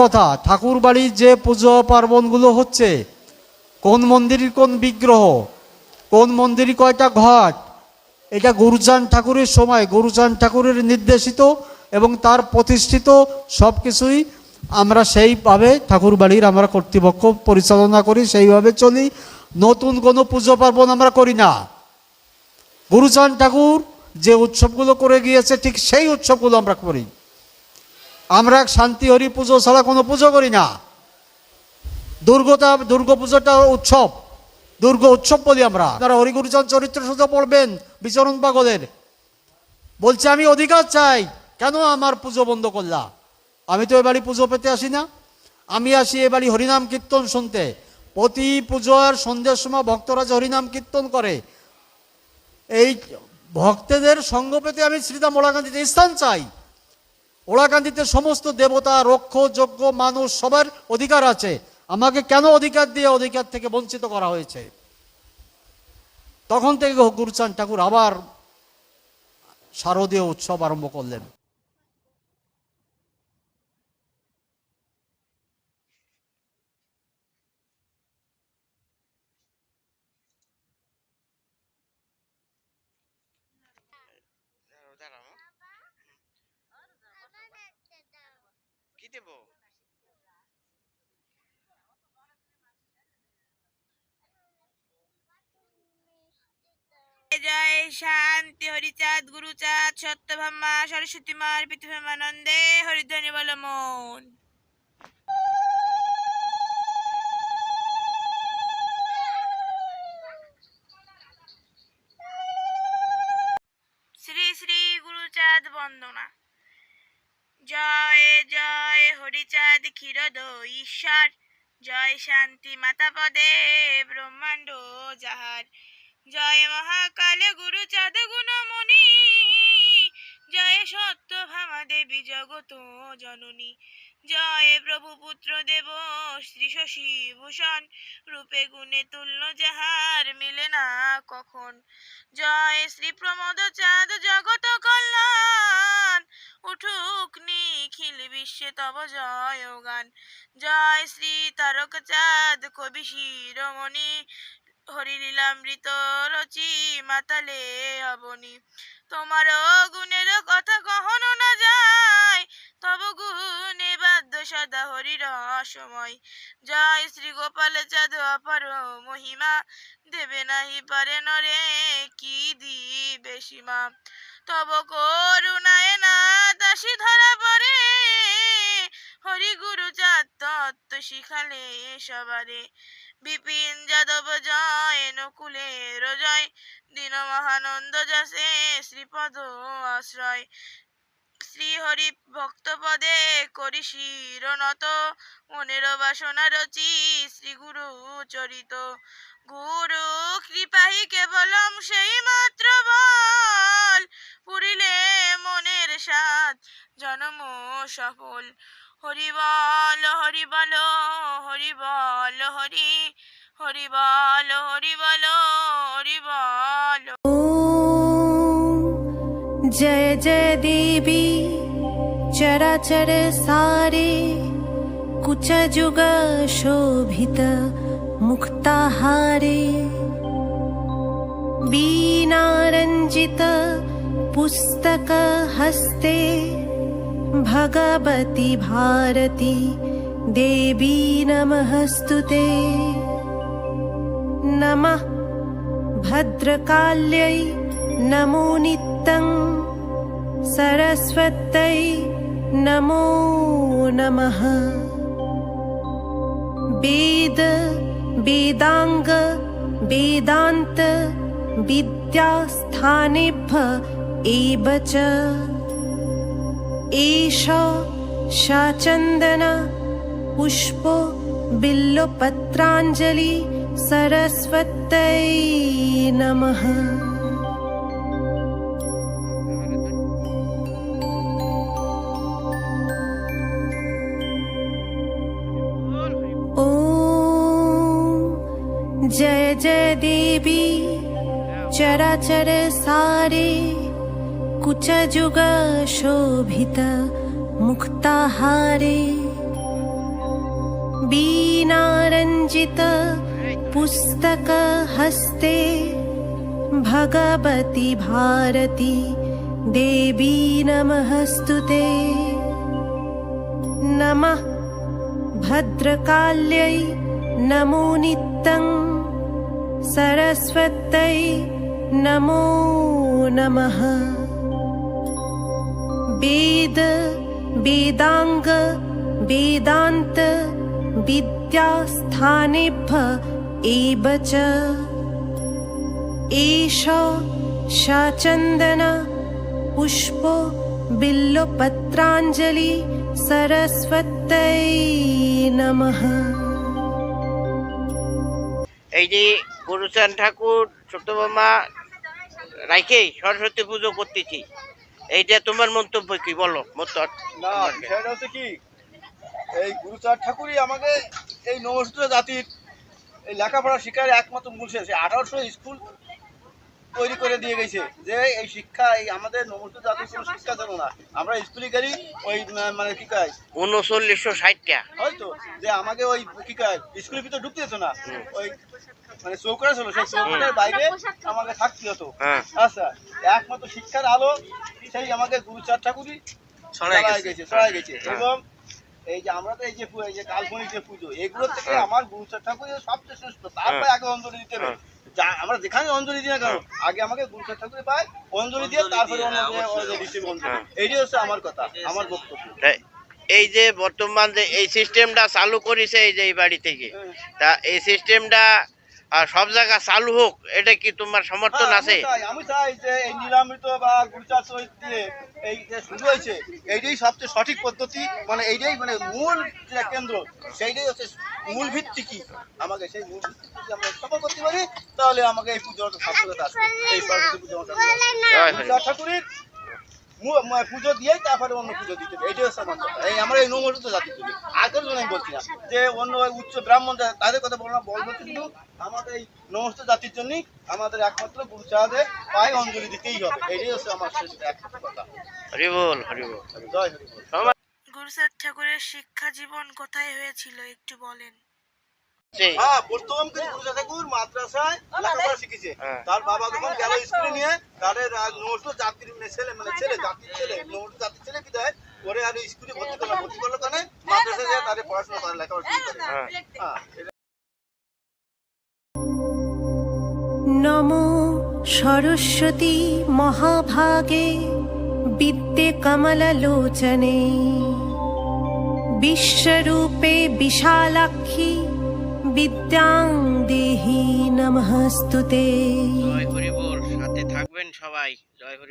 কথা, ঠাকুর বাড়ির যে পুজো পার্বণগুলো হচ্ছে, কোন মন্দিরের কোন বিগ্রহ, কোন মন্দিরে কয়টা ঘট, এটা গুরুচাঁদ ঠাকুরের সময় গুরুচাঁদ ঠাকুরের নির্দেশিত এবং তার প্রতিষ্ঠিত সব কিছুই আমরা সেইভাবে ঠাকুর বাড়ির আমরা কর্তৃপক্ষ পরিচালনা করি, সেইভাবে চলি। নতুন কোনো পুজো পার্বণ আমরা করি না। গুরুচাঁদ ঠাকুর যে উৎসবগুলো করে গিয়েছে ঠিক সেই উৎসবগুলো আমরা করি। আমরা শান্তিহরি পুজো ছাড়া কোনো পুজো করি না। দুর্গা পুজোটা উৎসব, দুর্গা উৎসব বলি আমরা। আপনারা হরিগুরুচাঁদ চরিত্র শুধু পড়বেন বিচরণ পাগলের, বলছে আমি অধিকার চাই, কেন আমার পুজো বন্ধ করলা? আমি তো এবারই পুজো পেতে আসি না, আমি আসি এবারই হরিনাম কীর্তন শুনতে। প্রতি পুজোর সন্ধ্যের সময় ভক্তরা যে হরিনাম কীর্তন করে, এই ভক্তদের সঙ্গ পেতে আমি শ্রীধাম ওড়াকান্দিতে স্থান চাই। ওড়াকান্দিতে সমস্ত দেবতা, রক্ষ, যজ্ঞ, মানুষ সবার অধিকার আছে। আমাকে কেন অধিকার দিয়ে অধিকার থেকে বঞ্চিত করা হয়েছে? তখন থেকে গুরুচাঁদ ঠাকুর আবার শারদীয় উৎসব আরম্ভ করলেন। কি দেব? জয় শান্তি হরিচাঁদ গুরুচাঁদ সত্যভামা সরস্বতী মার পৃথিবীমানন্দে হরিধ্বনি বল মন। শ্রী শ্রী গুরুচাঁদ বন্দনা। জয় জয় হরিচাঁদ ক্ষীরদ ঈশ্বর, জয় শান্তি মাতা পদে ব্রহ্মাণ্ড যাহার, জয় মহাকাল গুরুচাঁদ গুণমণি, জয় সত্যভামা দেবী জগত জননী, জয় প্রভু পুত্র দেব শ্রী শশী ভূষণ, রূপে গুণে তুল্য যাহার মিলে না কখন, জয় শ্রী প্রমোদ চাঁদ জগত কল্যাণ, উঠুক নিখিল বিশ্বে তব জয় গান, জয় শ্রী তারক চাঁদ কবি শিরোমণি, হরিলীলামৃত রচি মাতালে অবনী, তোমার গুণের কথা কহনো না যায়, তব গুণে বাদ্য সদা হরির সময়, জয় শ্রী গোপাল চাঁদ অপার মহিমা, দেবে নাহি পারে নরে কি দিবে সীমা, তব করুণায় না দাসী ধরা পড়ে, হরি গুরু চাঁদ তত্ত্ব শিখালে সবারে, বিপিন যাদব জয় নকুলের জয়, দীন মহানন্দ যশে শ্রীপদ আশ্রয়, শ্রী হরি ভক্ত পদে করি শিরনত, মনের বাসনা রচি শ্রী গুরু চরিত, গুরু কৃপাহি কেবলম সেই মাত্র বল, পুরিলে মনের সাথ জনম সফল, হরি বল হরি বল হরি বল হরি, হরি বল হরি বল হরি বল। जय जय देवी चराचर सारे, कुच जुग शोभित मुक्ताहारे, बीनारंजित पुस्तक हस्ते, भगवती भारती देवी नमस्तुते, नमः भद्रकाल्यै नमो नित्यं, सरस्वत्यै नमो नमः, वेद वेदांग वेदांत विद्यास्थानेभ्यः एव च, एषा शाचन्दन पुष्प बिल्वपत्राञ्जलि सरस्वत्यै नमः। जय जय देवी चराचर सारे, कुच जुग शोभित मुक्ताहारे, विरञ्जित पुस्तकहस्ते भगवति भारती देवी नमस्तुते। नमः भद्रकाल्यै नमो नित्यं सरस्वत्यै नमो नमः। वेद वेदांग वेदांत विद्यास्थानेभ्यः एव च एषा शाचन्दन पुष्प बिल्वपत्राञ्जलि सरस्वत्यै नमः। এই যে গুরুচাঁদ ঠাকুর সত্যভামা রাইখে সরস্বতী পুজো করতেছি, এইটা তোমার মন্তব্য কি বলো? না, বিষয়টা হচ্ছে কি, এই গুরুচাঁদ ঠাকুরই আমাকে এই নমস্ত জাতির এই লেখাপড়া শিক্ষার একমাত্র মূল শেষ। 1800 স্কুল তৈরি করে দিয়ে গেছে যে এই শিক্ষা, এই আমাদের নমস্ত জাতির কোনো শিক্ষা ছিল না। আমরা স্কুলে গেলি ওই মানে কি কয় 3960টা হয়তো যে আমাকে ওই কি কয় স্কুলের ভিতরে ঢুকতে যেত না, ওই মানে চৌকাটা ছিল, সেই চৌকাটার বাইরে আমাকে থাকতে হতো। আচ্ছা, একমাত্র শিক্ষার আলো সেই আমাকে গুরুচাঁদ ঠাকুরই ছড়াই গেছে। এবং এই যে আমরা তো এই যে কাল্পনিক যে পুজো, এগুলোর থেকে আমার গুরুচাঁদ ঠাকুর সবচেয়ে শ্রেষ্ঠ। তারপরে আগে অঞ্জলি দিতে হবে। আমরা যেখানে অঞ্জলি দিই না কেন, আগে আমাকে গুরুচাঁদ ঠাকুর পাই, অঞ্জলি দিয়ে তারপরে এইটাই হচ্ছে আমার কথা, আমার বক্তব্য। এই যে বর্তমান যে এই সিস্টেমটা চালু করেছে এই যে এই বাড়ি থেকে, তা এই সিস্টেমটা সব জায়গা চালু হোক, এটা কি তোমার সমর্থন আছে? আমি চাই যে এই নিরামৃত বা গুরুচাঁদ চরিত দিয়ে এই যে শুরু হয়েছে, এইটাই সবচেয়ে সঠিক পদ্ধতি, মানে এইটাই মানে মূল যে কেন্দ্র, সেইটাই হচ্ছে মূল ভিত্তি। কি আমাকে সেই মূল ভিত্তি যদি আমরা সফল করতে পারি, তাহলে আমাকে এই পুজোর সাফল্যতা আসবে। এই সরস্বতী পুজো গুরুচাঁদ ঠাকুরের পুজো দিয়েই তারপরে অন্য পুজো দিতে হবে, এইটাই হচ্ছে আমার কথা। এই আমরা এই নমস্ত জাতির জন্য আর কোনো জন্য আমি বলছি না যে অন্য উচ্চ ব্রাহ্মণ তাদের কথা বলবো না, বলবো কিন্তু আমাদের এই নমস্ত জাতির জন্যই আমাদের একমাত্র গুরুচাঁদের পায়ে অঞ্জলি দিতেই হবে। এইটাই হচ্ছে আমার শেষ একমাত্র কথা। হরিবল হরিবল। জয় হরিবল। গুরুচাঁদ ঠাকুরের শিক্ষা জীবন কোথায় হয়েছিল একটু বলেন। হ্যাঁ, প্রথম গুরুচাঁদ ঠাকুর মাদ্রাসায় লেখাপড়া শিখেছে। তার বাবা যখন গেল স্কুলে নিয়ে, তাদের নমস্ত জাতির ছেলে জাতির ছেলে কি দেয় করে আর স্কুলে ভর্তি করলো কারণে মাদ্রাসায় যায় তাদের পড়াশোনা করে, লেখাপড়া শুরু করে। नमो सरस्वती महाभागे विद्ये कमललोचने विश्वरूपे विशालाक्षी विद्यां देहि नमस्तुते। জয় হরিবল। সাথে থাকবেন সবাই। জয় হরি।